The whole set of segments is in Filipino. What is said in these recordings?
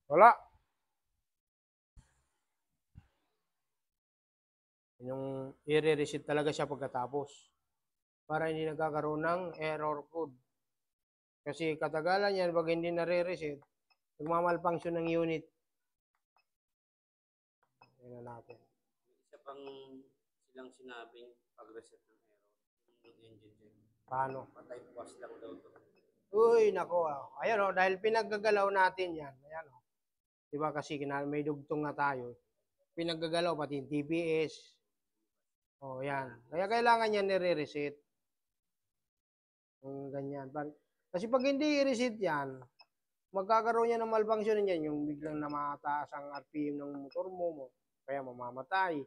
Wala. Yung i-reset talaga siya pagkatapos. Para hindi nagkakaroon ng error code. Kasi katagalan yan, pag hindi nare-reset, nagmamalfunction ng unit. Tingnan natin. Isa pang silang sinabing pag-reset ng error. Yung engine check. Paano? Patay bukas lang daw to. Uy, nako. Ayan o, dahil pinaggagalaw natin yan. Ayan o. Diba kasi may dugtong na tayo. Pinaggagalaw pati yung TPS. O, yan. Kaya kailangan yan nire-reset. Yung ganyan. Kasi pag hindi i-reset yan, magkakaroon yan ng malfunction yan. Yung biglang namataas ang RPM ng motor mo. Kaya mamamatay.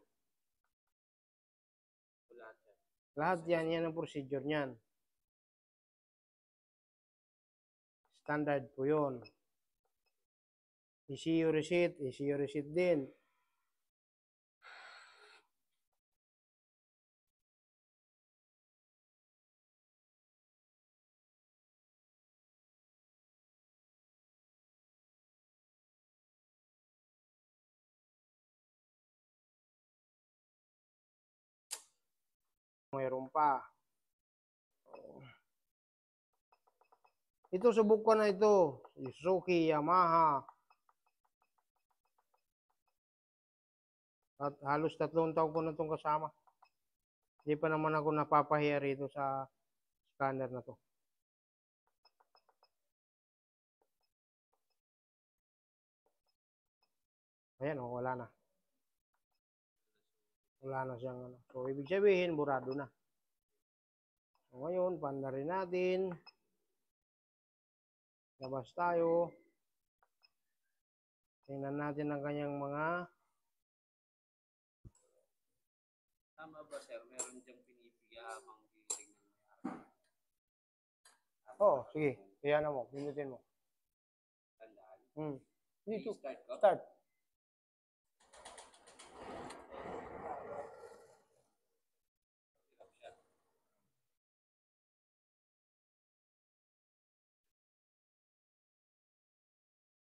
Lahat yan ang procedure niyan. Standard po yun. ECU reset din. Mayroon pa. Ito, subok ko na ito. Suzuki, Yamaha. At halos 3 taon ko na itong kasama. Hindi pa naman ako napapahiya rito sa scanner na to. Ayan o, wala na. Wala na siyang ano. So, ibig sabihin, burado na. So, ngayon, panda rin natin. Labas tayo. Tingnan natin ang kanyang mga... Tama ba, sir? Meron diyang pinipigya habang titignan mo. Oo, sige. Iyan mo. Pinutin mo. Tandaan. Dito. Start ko? Start.